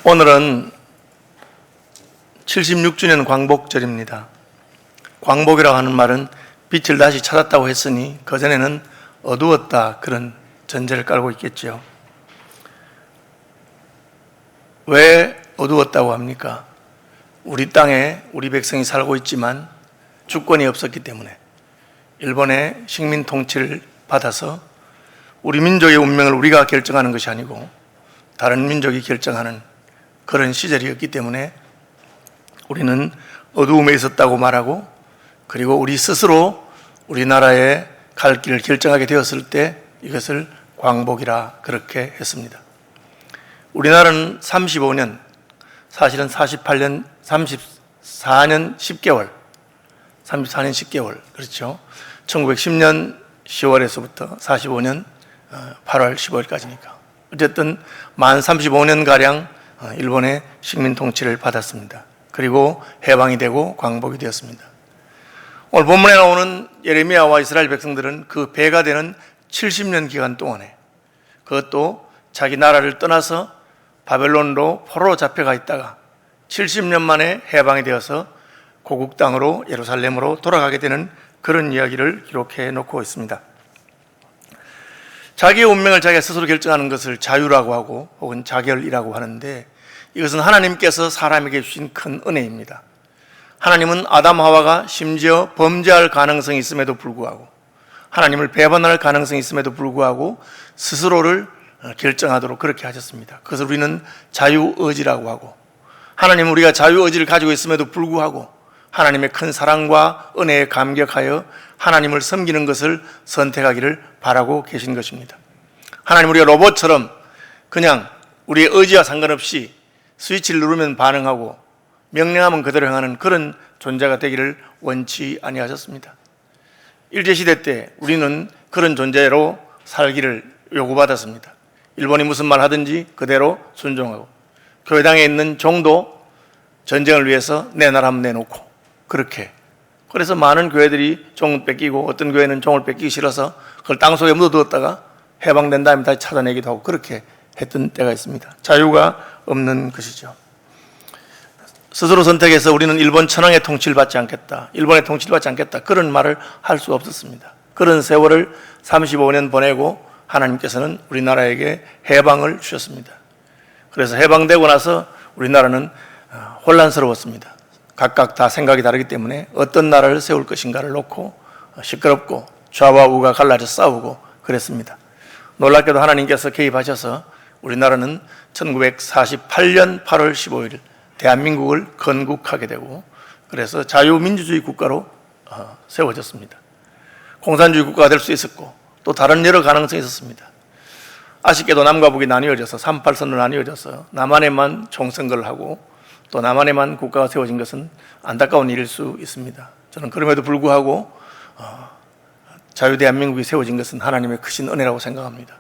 오늘은 76주년 광복절입니다. 광복이라고 하는 말은 빛을 다시 찾았다고 했으니 그전에는 어두웠다, 그런 전제를 깔고 있겠죠. 왜 어두웠다고 합니까? 우리 땅에 우리 백성이 살고 있지만 주권이 없었기 때문에, 일본의 식민 통치를 받아서 우리 민족의 운명을 우리가 결정하는 것이 아니고 다른 민족이 결정하는 그런 시절이었기 때문에 우리는 어두움에 있었다고 말하고, 그리고 우리 스스로 우리나라의 갈 길을 결정하게 되었을 때 이것을 광복이라 그렇게 했습니다. 우리나라는 35년, 사실은 34년 10개월, 그렇죠. 1910년 10월에서부터 45년 8월 15일까지니까 어쨌든 만 35년가량 일본의 식민 통치를 받았습니다. 그리고 해방이 되고 광복이 되었습니다. 오늘 본문에 나오는 예레미야와 이스라엘 백성들은 그 배가 되는 70년 기간 동안에, 그것도 자기 나라를 떠나서 바벨론으로 포로로 잡혀가 있다가 70년 만에 해방이 되어서 고국 땅으로 예루살렘으로 돌아가게 되는 그런 이야기를 기록해 놓고 있습니다. 자기의 운명을 자기가 스스로 결정하는 것을 자유라고 하고 혹은 자결이라고 하는데, 이것은 하나님께서 사람에게 주신 큰 은혜입니다. 하나님은 아담 하와가 심지어 범죄할 가능성이 있음에도 불구하고, 하나님을 배반할 가능성이 있음에도 불구하고 스스로를 결정하도록 그렇게 하셨습니다. 그것을 우리는 자유의지라고 하고, 하나님은 우리가 자유의지를 가지고 있음에도 불구하고 하나님의 큰 사랑과 은혜에 감격하여 하나님을 섬기는 것을 선택하기를 바라고 계신 것입니다. 하나님, 우리가 로봇처럼 그냥 우리의 의지와 상관없이 스위치를 누르면 반응하고 명령하면 그대로 행하는 그런 존재가 되기를 원치 아니하셨습니다. 일제시대 때 우리는 그런 존재로 살기를 요구받았습니다. 일본이 무슨 말 하든지 그대로 순종하고, 교회당에 있는 종도 전쟁을 위해서 내 나라 한번 내놓고, 그렇게. 그래서 많은 교회들이 종을 뺏기고, 어떤 교회는 종을 뺏기기 싫어서 그걸 땅속에 묻어두었다가 해방된 다음에 다시 찾아내기도 하고 그렇게 했던 때가 있습니다. 자유가 없는 것이죠. 스스로 선택해서 우리는 일본 천황의 통치를 받지 않겠다, 일본의 통치를 받지 않겠다, 그런 말을 할 수 없었습니다. 그런 세월을 35년 보내고 하나님께서는 우리나라에게 해방을 주셨습니다. 그래서 해방되고 나서 우리나라는 혼란스러웠습니다. 각각 다 생각이 다르기 때문에 어떤 나라를 세울 것인가를 놓고 시끄럽고 좌와 우가 갈라져 싸우고 그랬습니다. 놀랍게도 하나님께서 개입하셔서 우리나라는 1948년 8월 15일 대한민국을 건국하게 되고, 그래서 자유민주주의 국가로 세워졌습니다. 공산주의 국가가 될 수 있었고 또 다른 여러 가능성이 있었습니다. 아쉽게도 남과 북이 나뉘어져서 38선으로 나뉘어져서 남한에만 총선거를 하고 또 남한에만 국가가 세워진 것은 안타까운 일일 수 있습니다. 저는 그럼에도 불구하고 자유대한민국이 세워진 것은 하나님의 크신 은혜라고 생각합니다.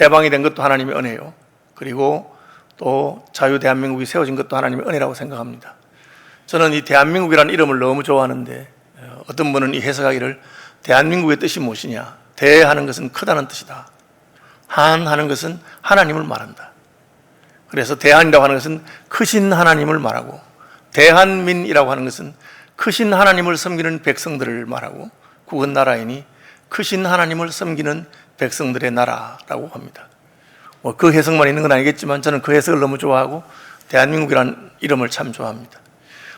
해방이 된 것도 하나님의 은혜요, 그리고 또 자유대한민국이 세워진 것도 하나님의 은혜라고 생각합니다. 저는 이 대한민국이라는 이름을 너무 좋아하는데, 어떤 분은 이 해석하기를 대한민국의 뜻이 무엇이냐, 대하는 것은 크다는 뜻이다, 한하는 것은 하나님을 말한다. 그래서 대한이라고 하는 것은 크신 하나님을 말하고, 대한민이라고 하는 것은 크신 하나님을 섬기는 백성들을 말하고, 국은 나라이니 크신 하나님을 섬기는 백성들의 나라라고 합니다. 그 해석만 있는 건 아니겠지만 저는 그 해석을 너무 좋아하고 대한민국이라는 이름을 참 좋아합니다.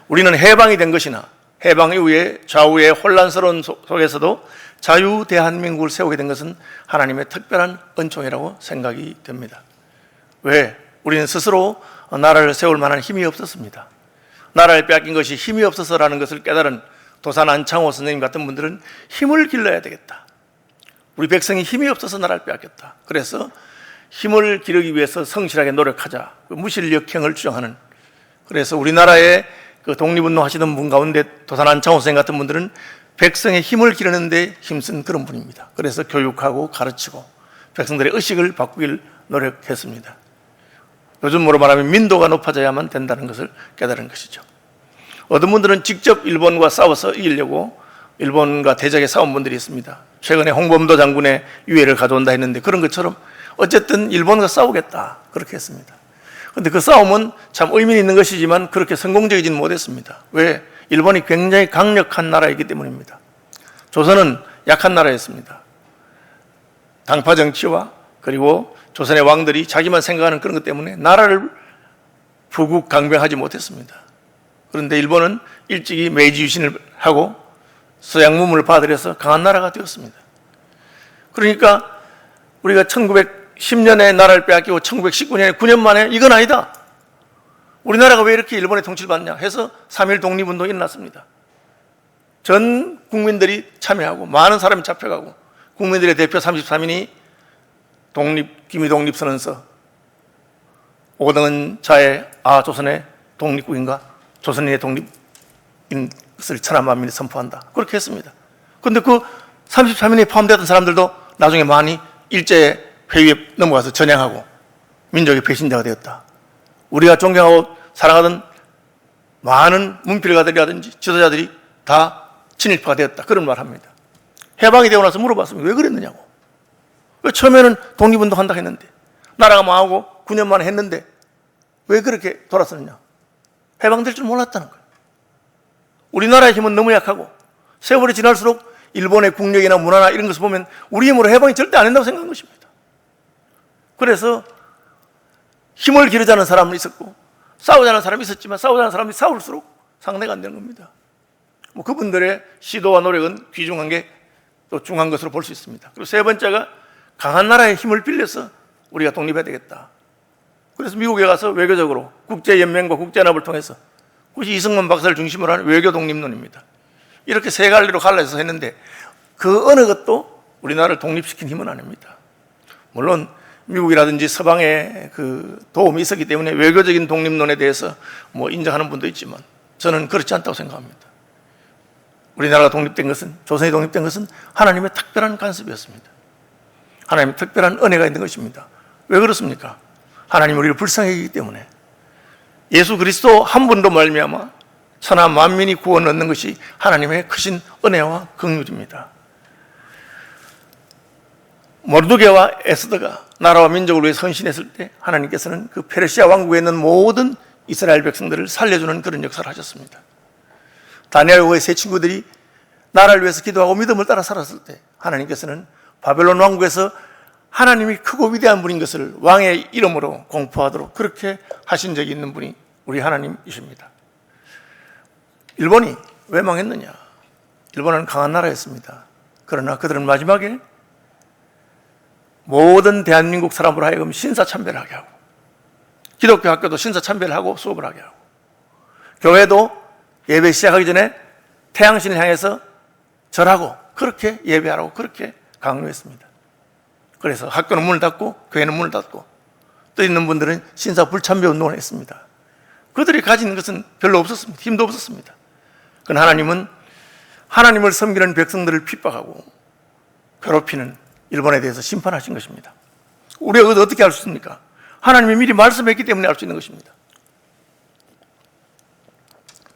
우리는 해방이 된 것이나 해방 이후에 좌우의 혼란스러운 속에서도 자유 대한민국을 세우게 된 것은 하나님의 특별한 은총이라고 생각이 됩니다. 왜? 우리는 스스로 나라를 세울 만한 힘이 없었습니다. 나라를 빼앗긴 것이 힘이 없어서라는 것을 깨달은 도산 안창호 선생님 같은 분들은 힘을 길러야 되겠다, 우리 백성이 힘이 없어서 나라를 빼앗겼다, 그래서 힘을 기르기 위해서 성실하게 노력하자, 무실력행을 주장하는, 그래서 우리나라의 그 독립운동 하시던 분 가운데 도산 안창호 선생님 같은 분들은 백성의 힘을 기르는 데 힘쓴 그런 분입니다. 그래서 교육하고 가르치고 백성들의 의식을 바꾸길 노력했습니다. 요즘으로 말하면 민도가 높아져야만 된다는 것을 깨달은 것이죠. 어떤 분들은 직접 일본과 싸워서 이기려고 일본과 대적에 싸운 분들이 있습니다. 최근에 홍범도 장군의 유해를 가져온다 했는데, 그런 것처럼 어쨌든 일본과 싸우겠다 그렇게 했습니다. 그런데 그 싸움은 참 의미 있는 것이지만 그렇게 성공적이지는 못했습니다. 왜? 일본이 굉장히 강력한 나라이기 때문입니다. 조선은 약한 나라였습니다. 당파 정치와 그리고 조선의 왕들이 자기만 생각하는 그런 것 때문에 나라를 부국 강병하지 못했습니다. 그런데 일본은 일찍이 메이지 유신을 하고 서양 문물을 받아들여서 강한 나라가 되었습니다. 그러니까 우리가 1910년에 나라를 빼앗기고 1919년에 9년 만에 이건 아니다. 우리나라가 왜 이렇게 일본의 통치를 받냐 해서 3.1 독립운동이 일어났습니다. 전 국민들이 참여하고 많은 사람이 잡혀가고 국민들의 대표 33인이 기미독립선언서 5등은 자의 조선의 독립국인가 조선인의 독립인 것을 천하만민이 선포한다. 그렇게 했습니다. 그런데 그 33인에 포함되었던 사람들도 나중에 많이 일제 회의에 넘어가서 전향하고 민족의 배신자가 되었다. 우리가 존경하고 사랑하던 많은 문필가들이라든지 지도자들이 다 친일파가 되었다. 그런 말 합니다. 해방이 되고 나서 물어봤습니다. 왜 그랬느냐고. 왜 처음에는 독립운동 한다고 했는데 나라가 망하고 9년 만에 했는데 왜 그렇게 돌아섰느냐. 해방될 줄 몰랐다는 거예요. 우리나라의 힘은 너무 약하고 세월이 지날수록 일본의 국력이나 문화나 이런 것을 보면 우리 힘으로 해방이 절대 안 된다고 생각한 것입니다. 그래서 힘을 기르자는 사람은 있었고 싸우자는 사람이 있었지만 싸우자는 사람이 싸울수록 상대가 안 되는 겁니다. 그분들의 시도와 노력은 귀중한 게 또 중요한 것으로 볼 수 있습니다. 그리고 세 번째가 강한 나라의 힘을 빌려서 우리가 독립해야 되겠다. 그래서 미국에 가서 외교적으로 국제연맹과 국제연합을 통해서 그것이 이승만 박사를 중심으로 하는 외교 독립론입니다. 이렇게 세 갈래로 갈라서 했는데 그 어느 것도 우리나라를 독립시킨 힘은 아닙니다. 물론 미국이라든지 서방의 그 도움이 있었기 때문에 외교적인 독립론에 대해서 인정하는 분도 있지만 저는 그렇지 않다고 생각합니다. 우리나라가 독립된 것은, 조선이 독립된 것은 하나님의 특별한 간섭이었습니다. 하나님의 특별한 은혜가 있는 것입니다. 왜 그렇습니까? 하나님이 우리를 불쌍히 여기기 때문에. 예수 그리스도 한 분도 말미암아 천하 만민이 구원 얻는 것이 하나님의 크신 은혜와 긍휼입니다. 모르드게와 에스더가 나라와 민족을 위해 헌신했을 때 하나님께서는 그 페르시아 왕국에 있는 모든 이스라엘 백성들을 살려주는 그런 역사를 하셨습니다. 다니엘과의 세 친구들이 나라를 위해서 기도하고 믿음을 따라 살았을 때 하나님께서는 바벨론 왕국에서 하나님이 크고 위대한 분인 것을 왕의 이름으로 공포하도록 그렇게 하신 적이 있는 분이 우리 하나님이십니다. 일본이 왜 망했느냐? 일본은 강한 나라였습니다. 그러나 그들은 마지막에 모든 대한민국 사람으로 하여금 신사참배를 하게 하고 기독교 학교도 신사참배를 하고 수업을 하게 하고 교회도 예배 시작하기 전에 태양신을 향해서 절하고 그렇게 예배하라고 그렇게 강요했습니다. 그래서 학교는 문을 닫고 교회는 문을 닫고 또 있는 분들은 신사불참배 운동을 했습니다. 그들이 가진 것은 별로 없었습니다. 힘도 없었습니다. 그러나 하나님은 하나님을 섬기는 백성들을 핍박하고 괴롭히는 일본에 대해서 심판하신 것입니다. 우리가 그것을 어떻게 알 수 있습니까? 하나님이 미리 말씀했기 때문에 알 수 있는 것입니다.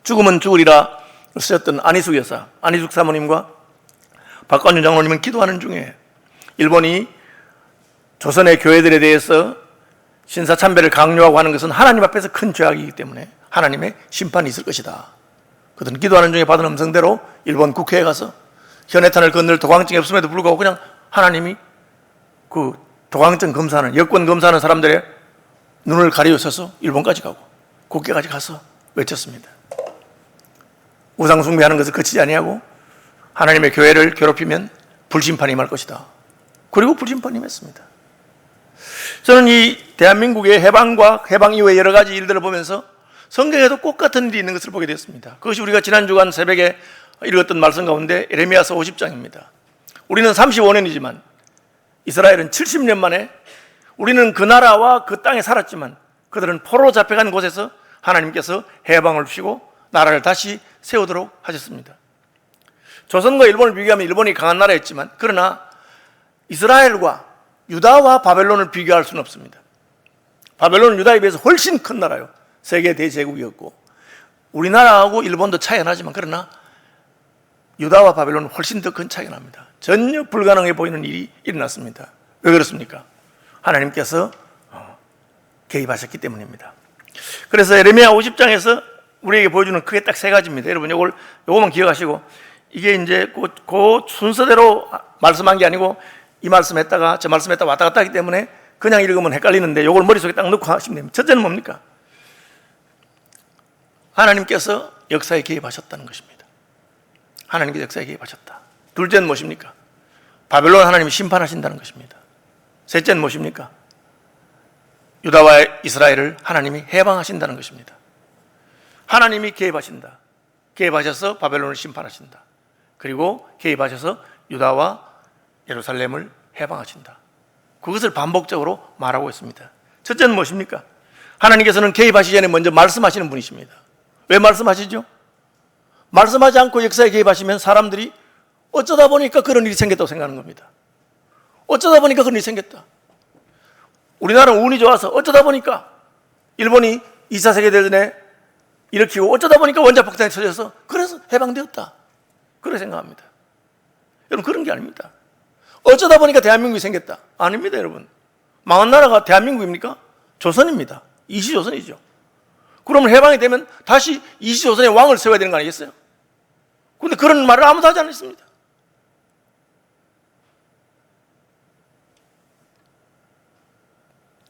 죽으면 죽으리라 쓰셨던 안희숙 여사, 안희숙 사모님과 박관준 장로님은 기도하는 중에 일본이 조선의 교회들에 대해서 신사참배를 강요하고 하는 것은 하나님 앞에서 큰 죄악이기 때문에 하나님의 심판이 있을 것이다. 그들은 기도하는 중에 받은 음성대로 일본 국회에 가서 현해탄을 건널 도광증이 없음에도 불구하고 그냥 하나님이 그 도광증 검사하는, 여권 검사하는 사람들의 눈을 가리우셔서 일본까지 가고 국회까지 가서 외쳤습니다. 우상 숭배하는 것을 그치지 아니하고 하나님의 교회를 괴롭히면 불심판이 임할 것이다. 그리고 불심판이 임했습니다. 저는 이 대한민국의 해방과 해방 이후의 여러 가지 일들을 보면서 성경에도 꼭 같은 일이 있는 것을 보게 되었습니다. 그것이 우리가 지난 주간 새벽에 읽었던 말씀 가운데 에레미야서 50장입니다. 우리는 35년이지만 이스라엘은 70년 만에 우리는 그 나라와 그 땅에 살았지만 그들은 포로로 잡혀간 곳에서 하나님께서 해방을 주시고 나라를 다시 세우도록 하셨습니다. 조선과 일본을 비교하면 일본이 강한 나라였지만 그러나 이스라엘과 유다와 바벨론을 비교할 수는 없습니다. 바벨론은 유다에 비해서 훨씬 큰 나라요. 세계 대제국이었고 우리나라하고 일본도 차이가 나지만 그러나 유다와 바벨론은 훨씬 더 큰 차이가 납니다. 전혀 불가능해 보이는 일이 일어났습니다. 왜 그렇습니까? 하나님께서 개입하셨기 때문입니다. 그래서 에레미야 50장에서 우리에게 보여주는 크게 딱 세 가지입니다. 여러분 요거만 기억하시고, 이게 이제 그 순서대로 말씀한 게 아니고 이 말씀했다가 저 말씀했다가 왔다 갔다 하기 때문에 그냥 읽으면 헷갈리는데 요걸 머릿속에 딱 넣고 하시면 됩니다. 첫째는 뭡니까? 하나님께서 역사에 개입하셨다는 것입니다. 하나님께서 역사에 개입하셨다. 둘째는 무엇입니까? 바벨론 하나님이 심판하신다는 것입니다. 셋째는 무엇입니까? 유다와 이스라엘을 하나님이 해방하신다는 것입니다. 하나님이 개입하신다. 개입하셔서 바벨론을 심판하신다. 그리고 개입하셔서 유다와 예루살렘을 해방하신다. 그것을 반복적으로 말하고 있습니다. 첫째는 무엇입니까? 하나님께서는 개입하시기 전에 먼저 말씀하시는 분이십니다. 왜 말씀하시죠? 말씀하지 않고 역사에 개입하시면 사람들이 어쩌다 보니까 그런 일이 생겼다고 생각하는 겁니다. 어쩌다 보니까 그런 일이 생겼다. 우리나라는 운이 좋아서 어쩌다 보니까 일본이 2차 세계대전에 일으키고 어쩌다 보니까 원자폭탄이 터져서 그래서 해방되었다. 그렇게 생각합니다. 여러분, 그런 게 아닙니다. 어쩌다 보니까 대한민국이 생겼다. 아닙니다, 여러분. 망한 나라가 대한민국입니까? 조선입니다. 이시조선이죠. 그러면 해방이 되면 다시 이시조선의 왕을 세워야 되는 거 아니겠어요? 그런데 그런 말을 아무도 하지 않았습니다.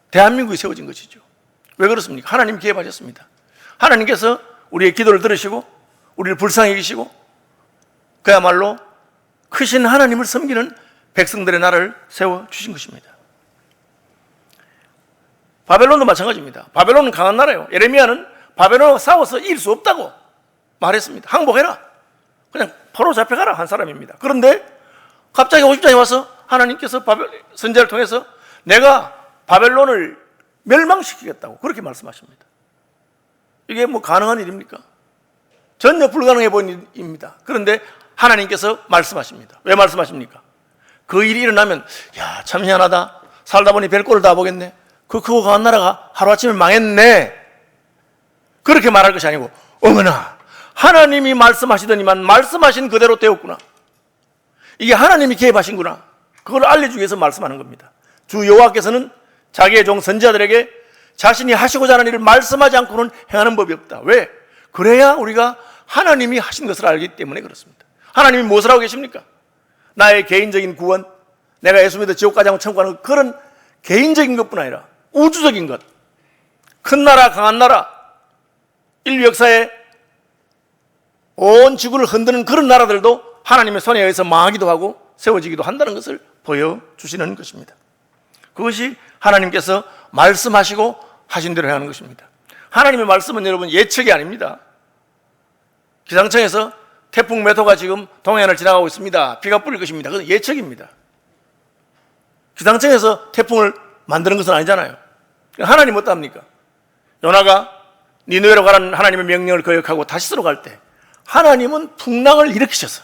대한민국이 세워진 것이죠. 왜 그렇습니까? 하나님 개입하셨습니다. 하나님께서 우리의 기도를 들으시고 우리를 불쌍히 여기시고 그야말로 크신 하나님을 섬기는 백성들의 나라를 세워주신 것입니다. 바벨론도 마찬가지입니다. 바벨론은 강한 나라예요. 예레미야는 바벨론과 싸워서 이길 수 없다고 말했습니다. 항복해라. 그냥 포로 잡혀가라 한 사람입니다. 그런데 갑자기 50장에 와서 하나님께서 선지자를 통해서 내가 바벨론을 멸망시키겠다고 그렇게 말씀하십니다. 이게 뭐 가능한 일입니까? 전혀 불가능해 보이는 일입니다. 그런데 하나님께서 말씀하십니다. 왜 말씀하십니까? 그 일이 일어나면 야, 참 희한하다. 살다 보니 별꼴을 다 보겠네. 그 크고 강한 나라가 하루아침에 망했네. 그렇게 말할 것이 아니고 어머나 하나님이 말씀하시더니만 말씀하신 그대로 되었구나. 이게 하나님이 개입하신구나. 그걸 알려주기 위해서 말씀하는 겁니다. 주 여호와께서는 자기의 종 선지자들에게 자신이 하시고자 하는 일을 말씀하지 않고는 행하는 법이 없다. 왜? 그래야 우리가 하나님이 하신 것을 알기 때문에 그렇습니다. 하나님이 무엇을 하고 계십니까? 나의 개인적인 구원, 내가 예수 믿어 지옥 가지 않고 천국 가는 그런 개인적인 것뿐 아니라 우주적인 것, 큰 나라, 강한 나라, 인류 역사에 온 지구를 흔드는 그런 나라들도 하나님의 손에 의해서 망하기도 하고 세워지기도 한다는 것을 보여주시는 것입니다. 그것이 하나님께서 말씀하시고 하신 대로 하는 것입니다. 하나님의 말씀은 여러분 예측이 아닙니다. 기상청에서 태풍 몇 호가 지금 동해안을 지나가고 있습니다. 비가 뿌릴 것입니다. 그건 예측입니다. 기상청에서 태풍을 만드는 것은 아니잖아요. 하나님 어떡합니까? 요나가 니느웨로 가라는 하나님의 명령을 거역하고 다시스로 갈 때 하나님은 풍랑을 일으키셔서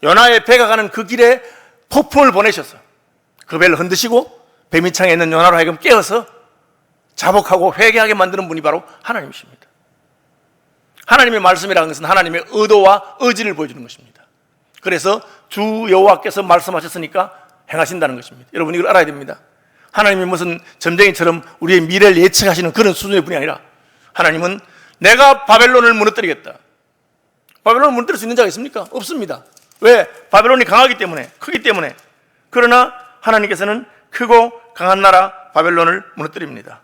요나의 배가 가는 그 길에 폭풍을 보내셔서 그 배를 흔드시고 배밑창에 있는 요나로 하여금 깨어서 자복하고 회개하게 만드는 분이 바로 하나님이십니다. 하나님의 말씀이라는 것은 하나님의 의도와 의지를 보여주는 것입니다. 그래서 주 여호와께서 말씀하셨으니까 행하신다는 것입니다. 여러분 이걸 알아야 됩니다. 하나님이 무슨 점쟁이처럼 우리의 미래를 예측하시는 그런 수준의 분이 아니라 하나님은 내가 바벨론을 무너뜨리겠다. 바벨론을 무너뜨릴 수 있는 자가 있습니까? 없습니다. 왜? 바벨론이 강하기 때문에, 크기 때문에. 그러나 하나님께서는 크고 강한 나라 바벨론을 무너뜨립니다.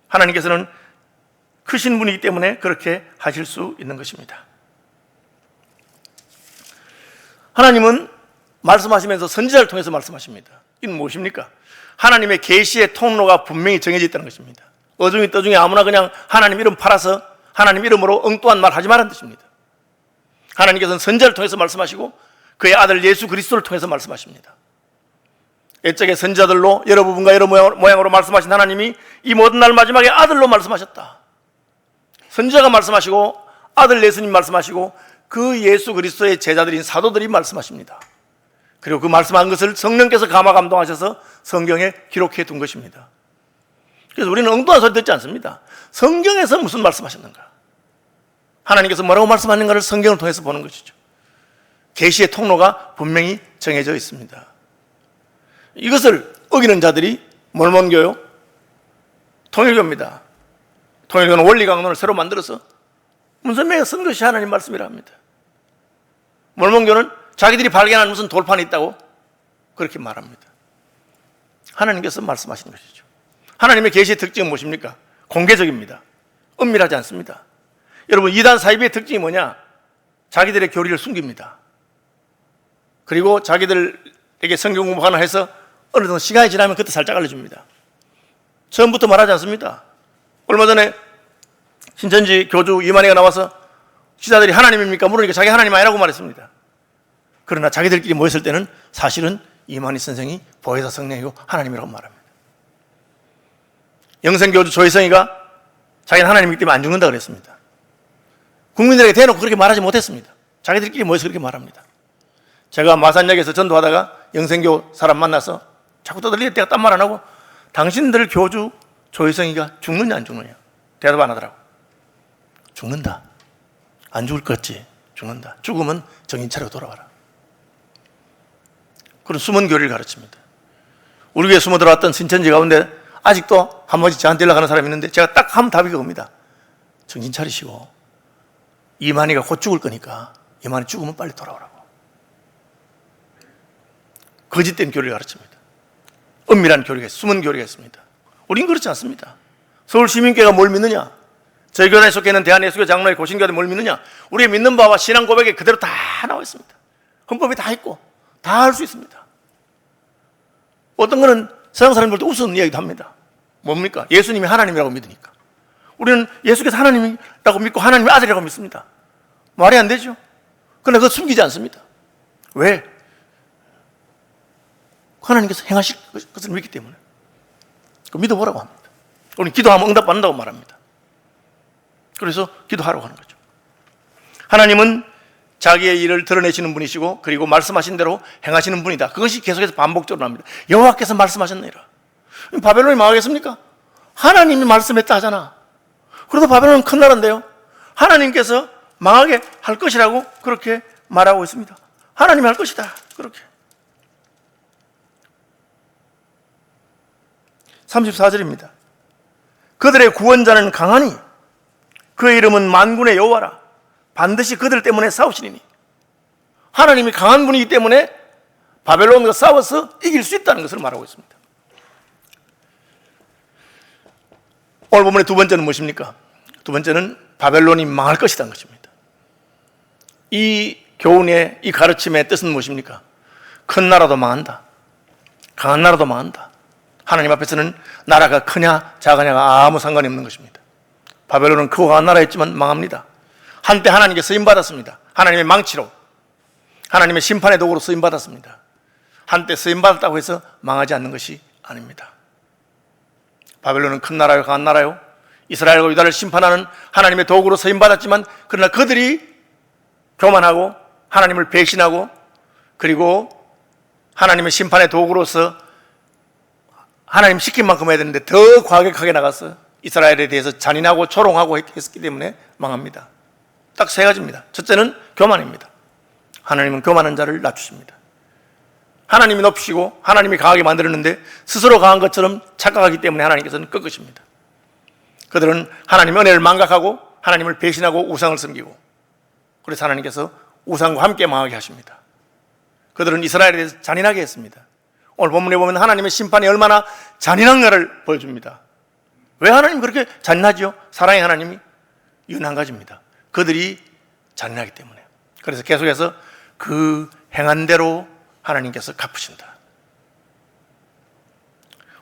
하나님께서는 크신 분이기 때문에 그렇게 하실 수 있는 것입니다. 하나님은 말씀하시면서 선지자를 통해서 말씀하십니다. 이건 무엇입니까? 하나님의 계시의 통로가 분명히 정해져 있다는 것입니다. 어중이 떠중이 아무나 그냥 하나님 이름 팔아서 하나님 이름으로 엉뚱한 말 하지 말라는 뜻입니다. 하나님께서는 선지자를 통해서 말씀하시고 그의 아들 예수 그리스도를 통해서 말씀하십니다. 옛적의 선지자들로 여러 부분과 여러 모양으로 말씀하신 하나님이 이 모든 날 마지막에 아들로 말씀하셨다. 선지자가 말씀하시고 아들 예수님 말씀하시고 그 예수 그리스도의 제자들인 사도들이 말씀하십니다. 그리고 그 말씀한 것을 성령께서 감화 감동하셔서 성경에 기록해 둔 것입니다. 그래서 우리는 엉뚱한 소리 듣지 않습니다. 성경에서 무슨 말씀하셨는가? 하나님께서 뭐라고 말씀하는가를 성경을 통해서 보는 것이죠. 계시의 통로가 분명히 정해져 있습니다. 이것을 어기는 자들이 몰몬교요? 통일교입니다. 통일교는 원리강론을 새로 만들어서 문선명이 쓴 것이 하나님 말씀이라 합니다. 몰몬교는 자기들이 발견한 무슨 돌판이 있다고 그렇게 말합니다. 하나님께서 말씀하시는 것이죠. 하나님의 계시의 특징은 무엇입니까? 공개적입니다. 은밀하지 않습니다. 여러분, 이단 사이비의 특징이 뭐냐? 자기들의 교리를 숨깁니다. 그리고 자기들에게 성경 공부 하나 해서 어느 정도 시간이 지나면 그때 살짝 알려줍니다. 처음부터 말하지 않습니다. 얼마 전에 신천지 교주 이만희가 나와서 기자들이 하나님입니까? 물으니까 자기 하나님 아니라고 말했습니다. 그러나 자기들끼리 모였을 때는 사실은 이만희 선생이 보혜사 성령이고 하나님이라고 말합니다. 영생교주 조혜성이가 자기는 하나님이기 때문에 안 죽는다 그랬습니다. 국민들에게 대놓고 그렇게 말하지 못했습니다. 자기들끼리 모여서 그렇게 말합니다. 제가 마산역에서 전도하다가 영생교 사람 만나서 자꾸 떠들리는데 내가 딴 말 안 하고 당신들 교주 조혜성이가 죽느냐 안 죽느냐 대답 안 하더라고. 죽는다. 안 죽을 것 같지? 죽는다. 죽으면 정신 차리고 돌아와라. 그런 숨은 교리를 가르칩니다. 우리 교회에 숨어 들어왔던 신천지 가운데 아직도 한 번씩 저한테 연락하는 사람이 있는데 제가 딱 하면 답이 그겁니다. 정신 차리시고 이만희가 곧 죽을 거니까 이만희 죽으면 빨리 돌아오라고. 거짓된 교리를 가르칩니다. 은밀한 교리가 있습니다. 숨은 교리가 있습니다. 우린 그렇지 않습니다. 서울시민교회가 뭘 믿느냐? 저희 교단에 속해 있는 대한예수교 장로의 고신교회가 뭘 믿느냐? 우리의 믿는 바와 신앙 고백에 그대로 다 나와 있습니다. 헌법에 다 있고 다 할 수 있습니다. 어떤 거는 세상 사람들도 우스운 이야기도 합니다. 뭡니까? 예수님이 하나님이라고 믿으니까. 우리는 예수께서 하나님이라고 믿고 하나님의 아들이라고 믿습니다. 말이 안 되죠. 그러나 그거 숨기지 않습니다. 왜? 하나님께서 행하실 것을 믿기 때문에. 그 믿어보라고 합니다. 우리는 기도하면 응답받는다고 말합니다. 그래서 기도하라고 하는 거죠. 하나님은 자기의 일을 드러내시는 분이시고 그리고 말씀하신 대로 행하시는 분이다. 그것이 계속해서 반복적으로 나옵니다. 여호와께서 말씀하셨느니라. 바벨론이 망하겠습니까? 하나님이 말씀했다 하잖아. 그래도 바벨론은 큰 나라인데요. 하나님께서 망하게 할 것이라고 그렇게 말하고 있습니다. 하나님이 할 것이다. 그렇게. 34절입니다. 그들의 구원자는 강하니 그의 이름은 만군의 여호와라. 반드시 그들 때문에 싸우시리니. 하나님이 강한 분이기 때문에 바벨론과 싸워서 이길 수 있다는 것을 말하고 있습니다. 오늘 본문의 두 번째는 무엇입니까? 두 번째는 바벨론이 망할 것이라는 것입니다. 이 교훈의 이 가르침의 뜻은 무엇입니까? 큰 나라도 망한다. 강한 나라도 망한다. 하나님 앞에서는 나라가 크냐 작으냐가 아무 상관이 없는 것입니다. 바벨론은 크고 강한 나라였지만 망합니다. 한때 하나님께 쓰임받았습니다. 하나님의 망치로, 하나님의 심판의 도구로 쓰임받았습니다. 한때 쓰임받았다고 해서 망하지 않는 것이 아닙니다. 바벨론은 큰 나라요, 강한 나라요. 이스라엘과 유다를 심판하는 하나님의 도구로 쓰임받았지만 그러나 그들이 교만하고 하나님을 배신하고 그리고 하나님의 심판의 도구로서 하나님 시킨 만큼 해야 되는데 더 과격하게 나가서 이스라엘에 대해서 잔인하고 조롱하고 했기 때문에 망합니다. 딱 세 가지입니다. 첫째는 교만입니다. 하나님은 교만한 자를 낮추십니다. 하나님이 높이시고 하나님이 강하게 만들었는데 스스로 강한 것처럼 착각하기 때문에 하나님께서는 꺾으십니다. 그들은 하나님의 은혜를 망각하고 하나님을 배신하고 우상을 섬기고 그래서 하나님께서 우상과 함께 망하게 하십니다. 그들은 이스라엘에 대해서 잔인하게 했습니다. 오늘 본문에 보면 하나님의 심판이 얼마나 잔인한가를 보여줍니다. 왜 하나님 그렇게 잔인하죠? 사랑의 하나님이 이유는 한 가지입니다. 그들이 잔인하기 때문에. 그래서 계속해서 그 행한 대로 하나님께서 갚으신다.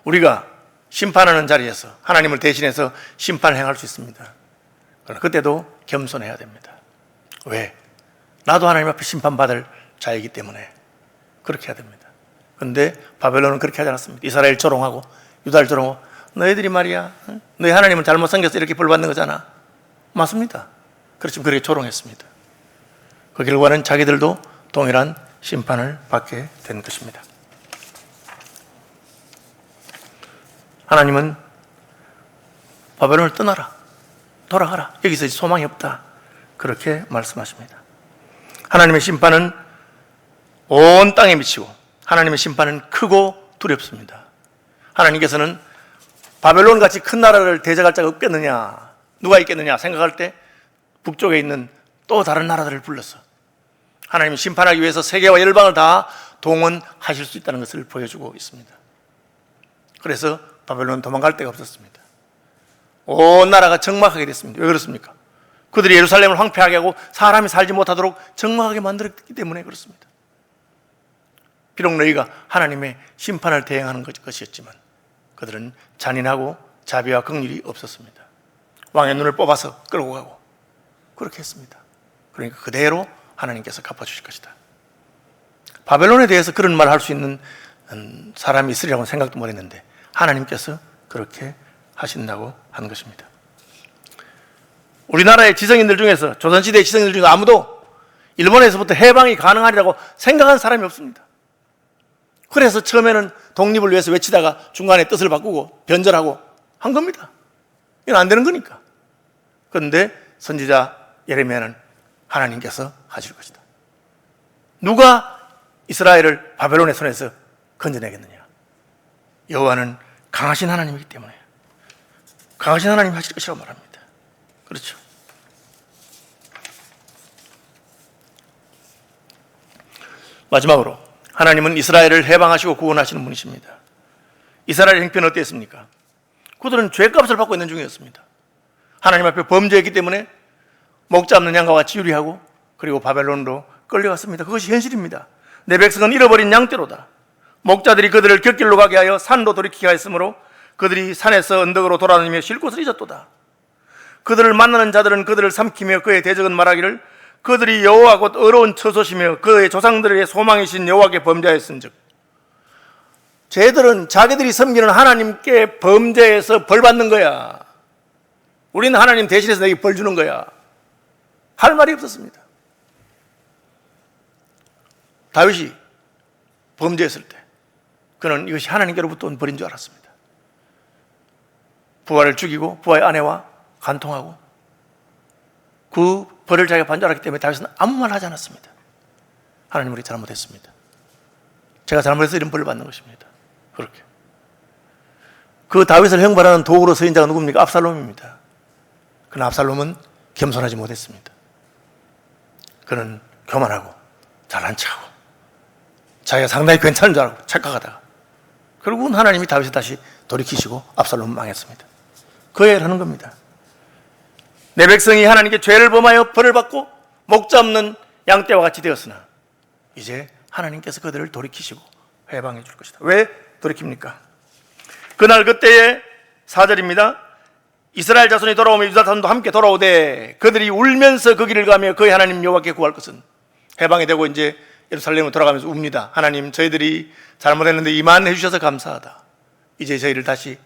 우리가 심판하는 자리에서 하나님을 대신해서 심판을 행할 수 있습니다. 그러나 그때도 겸손해야 됩니다. 왜? 나도 하나님 앞에 심판받을 자이기 때문에 그렇게 해야 됩니다. 그런데 바벨론은 그렇게 하지 않았습니다. 이스라엘 조롱하고 유다를 조롱하고 너희들이 말이야 너희 하나님은 잘못 섬겨서 이렇게 벌받는 거잖아. 맞습니다. 그렇지만 그렇게 조롱했습니다. 그 결과는 자기들도 동일한 심판을 받게 된 것입니다. 하나님은 바벨론을 떠나라, 돌아가라, 여기서 이제 소망이 없다 그렇게 말씀하십니다. 하나님의 심판은 온 땅에 미치고 하나님의 심판은 크고 두렵습니다. 하나님께서는 바벨론 같이 큰 나라를 대적할 자가 없겠느냐, 누가 있겠느냐 생각할 때 북쪽에 있는 또 다른 나라들을 불러서 하나님이 심판하기 위해서 세계와 열방을 다 동원하실 수 있다는 것을 보여주고 있습니다. 그래서 바벨론은 도망갈 데가 없었습니다. 온 나라가 적막하게 됐습니다. 왜 그렇습니까? 그들이 예루살렘을 황폐하게 하고 사람이 살지 못하도록 적막하게 만들었기 때문에 그렇습니다. 비록 너희가 하나님의 심판을 대행하는 것이었지만 그들은 잔인하고 자비와 긍휼이 없었습니다. 왕의 눈을 뽑아서 끌고 가고 그렇게 했습니다. 그러니까 그대로 하나님께서 갚아주실 것이다. 바벨론에 대해서 그런 말을 할 수 있는 사람이 있으리라고 생각도 못했는데 하나님께서 그렇게 하신다고 하는 것입니다. 우리나라의 지성인들 중에서, 조선시대의 지성인들 중에 아무도 일본에서부터 해방이 가능하리라고 생각한 사람이 없습니다. 그래서 처음에는 독립을 위해서 외치다가 중간에 뜻을 바꾸고 변절하고 한 겁니다. 이건 안 되는 거니까. 그런데 선지자 예레미야는 하나님께서 하실 것이다. 누가 이스라엘을 바벨론의 손에서 건져내겠느냐? 여호와는 강하신 하나님이기 때문에 강하신 하나님이 하실 것이라고 말합니다. 그렇죠. 마지막으로 하나님은 이스라엘을 해방하시고 구원하시는 분이십니다. 이스라엘의 형편은 어땠습니까? 그들은 죄값을 받고 있는 중이었습니다. 하나님 앞에 범죄했기 때문에 목 잡는 양과 같이 유리하고 그리고 바벨론으로 끌려갔습니다. 그것이 현실입니다. 내 백성은 잃어버린 양떼로다. 목자들이 그들을 곁길로 가게 하여 산로 돌이키게 하였으므로 그들이 산에서 언덕으로 돌아다니며 쉴 곳을 잊었도다. 그들을 만나는 자들은 그들을 삼키며 그의 대적은 말하기를 그들이 여호와 곧 어려운 처소시며 그의 조상들의 소망이신 여호와께 범죄하였은즉, 쟤들은 자기들이 섬기는 하나님께 범죄해서 벌 받는 거야. 우리는 하나님 대신해서 내게 벌 주는 거야. 할 말이 없었습니다. 다윗이 범죄했을 때 그는 이것이 하나님께로부터 온 벌인 줄 알았습니다. 부하를 죽이고 부하의 아내와 간통하고 그 벌을 자기가 받는 줄 알았기 때문에 다윗은 아무 말 하지 않았습니다. 하나님, 우리 잘못했습니다. 제가 잘못해서 이런 벌을 받는 것입니다. 그렇게 그 다윗을 형벌하는 도구로 서인 자가 누굽니까? 압살롬입니다. 그러나 압살롬은 겸손하지 못했습니다. 그는 교만하고 잘난 척하고 자기가 상당히 괜찮은 줄 알고 착각하다가 결국은 하나님이 다윗을 다시 돌이키시고 압살롬은 망했습니다. 그 얘기를 하는 겁니다. 내 백성이 하나님께 죄를 범하여 벌을 받고 목 잡는 양떼와 같이 되었으나 이제 하나님께서 그들을 돌이키시고 해방해 줄 것이다. 왜 돌이킵니까? 그날 그때의 4절입니다. 이스라엘 자손이 돌아오며 유다 자손도 함께 돌아오되 그들이 울면서 그 길을 가며 그의 하나님 여호와께 구할 것은, 해방이 되고 이제 예루살렘으로 돌아가면서 웁니다. 하나님, 저희들이 잘못했는데 이만해 주셔서 감사하다. 이제 저희를 다시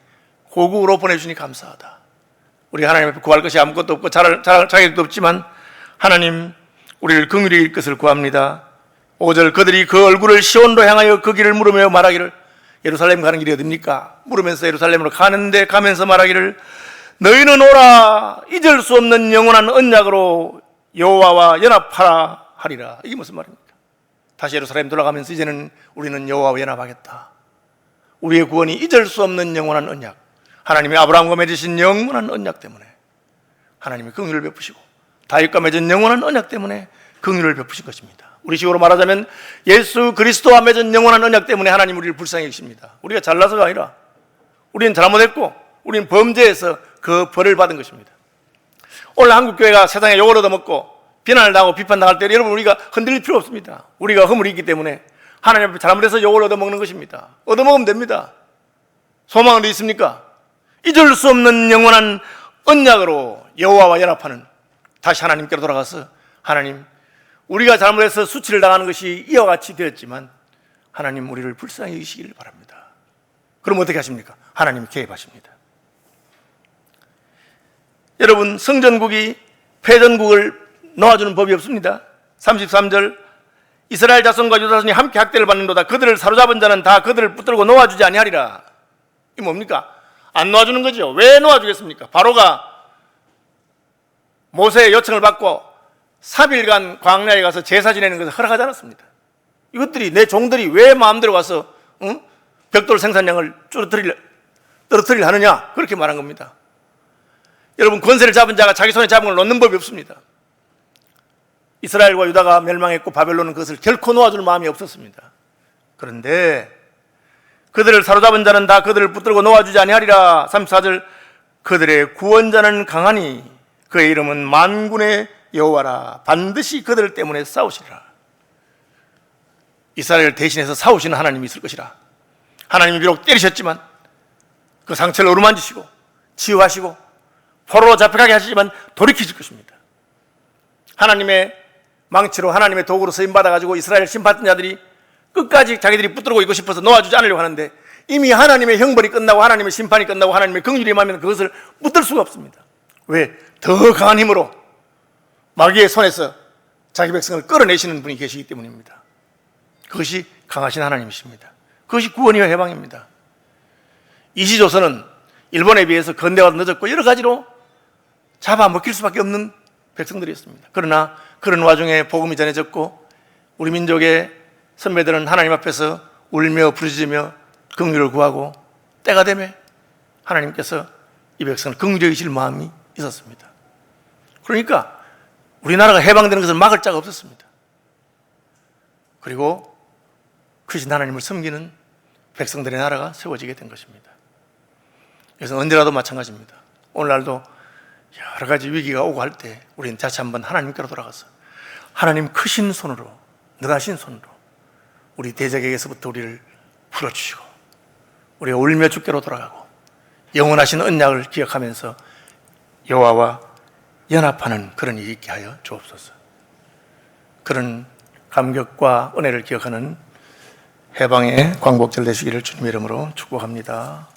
고국으로 보내주시니 감사하다. 우리 하나님 앞에 구할 것이 아무것도 없고 자격도 없지만 하나님, 우리를 긍휼히 여길 것을 구합니다. 5절, 그들이 그 얼굴을 시온으로 향하여 그 길을 물으며 말하기를, 예루살렘 가는 길이 어딥니까? 물으면서 예루살렘으로 가는데 가면서 말하기를, 너희는 오라, 잊을 수 없는 영원한 언약으로 여호와와 연합하라 하리라. 이게 무슨 말입니까? 다시 예루살렘 돌아가면서 이제는 우리는 여호와와 연합하겠다. 우리의 구원이 잊을 수 없는 영원한 언약, 하나님이 아브라함과 맺으신 영원한 언약 때문에 하나님이 긍휼을 베푸시고 다윗과 맺은 영원한 언약 때문에 긍휼을 베푸신 것입니다. 우리 식으로 말하자면 예수 그리스도와 맺은 영원한 언약 때문에 하나님 우리를 불쌍히 여기십니다. 우리가 잘나서가 아니라 우리는 잘못했고 우리는 범죄해서 그 벌을 받은 것입니다. 오늘 한국교회가 세상에 욕을 얻어먹고 비난을 당하고 비판당할 때 여러분, 우리가 흔들릴 필요 없습니다. 우리가 허물이 있기 때문에 하나님 앞에 잘못해서 욕을 얻어먹는 것입니다. 얻어먹으면 됩니다. 소망은 어디 있습니까? 잊을 수 없는 영원한 언약으로 여호와와 연합하는, 다시 하나님께로 돌아가서 하나님, 우리가 잘못해서 수치를 당하는 것이 이와 같이 되었지만 하나님, 우리를 불쌍히 여기시기를 바랍니다. 그럼 어떻게 하십니까? 하나님이 개입하십니다. 여러분, 성전국이 패전국을 놓아주는 법이 없습니다. 33절, 이스라엘 자손과 유다 자손이 함께 학대를 받는도다. 그들을 사로잡은 자는 다 그들을 붙들고 놓아주지 아니하리라. 이게 뭡니까? 안 놓아주는 거죠. 왜 놓아주겠습니까? 바로가 모세의 요청을 받고 3일간 광야에 가서 제사 지내는 것을 허락하지 않았습니다. 이것들이, 내 종들이 왜 마음대로 가서 벽돌 생산량을 떨어뜨리려 하느냐? 그렇게 말한 겁니다. 여러분, 권세를 잡은 자가 자기 손에 잡은 걸 놓는 법이 없습니다. 이스라엘과 유다가 멸망했고 바벨론은 그것을 결코 놓아줄 마음이 없었습니다. 그런데 그들을 사로잡은 자는 다 그들을 붙들고 놓아주지 아니하리라. 34절, 그들의 구원자는 강하니 그의 이름은 만군의 여호와라. 반드시 그들 때문에 싸우시리라. 이스라엘을 대신해서 싸우시는 하나님이 있을 것이라. 하나님이 비록 때리셨지만 그 상처를 어루만지시고 치유하시고 포로로 잡혀가게 하시지만 돌이키실 것입니다. 하나님의 망치로, 하나님의 도구로 쓰임받아가지고 이스라엘 심판했던 자들이 끝까지 자기들이 붙들고 있고 싶어서 놓아주지 않으려고 하는데, 이미 하나님의 형벌이 끝나고 하나님의 심판이 끝나고 하나님의 긍휼이 임하면 그것을 붙들 수가 없습니다. 왜? 더 강한 힘으로 마귀의 손에서 자기 백성을 끌어내시는 분이 계시기 때문입니다. 그것이 강하신 하나님이십니다. 그것이 구원이요 해방입니다. 이시조선은 일본에 비해서 건대가 늦었고 여러 가지로 잡아먹힐 수밖에 없는 백성들이었습니다. 그러나 그런 와중에 복음이 전해졌고 우리 민족의 선배들은 하나님 앞에서 울며 부르짖으며 긍휼을 구하고 때가 되면 하나님께서 이 백성을 긍휼히 여기실 마음이 있었습니다. 그러니까 우리나라가 해방되는 것을 막을 자가 없었습니다. 그리고 크신 하나님을 섬기는 백성들의 나라가 세워지게 된 것입니다. 그래서 언제라도 마찬가지입니다. 오늘날도 여러 가지 위기가 오고 할 때 우리는 다시 한번 하나님께로 돌아가서 하나님 크신 손으로, 능하신 손으로 우리 대적에게서부터 우리를 풀어주시고 우리가 울며 주께로 돌아가고 영원하신 언약을 기억하면서 여호와와 연합하는 그런 일이 있게 하여 주옵소서. 그런 감격과 은혜를 기억하는 해방의 광복절 되시기를 주님의 이름으로 축복합니다.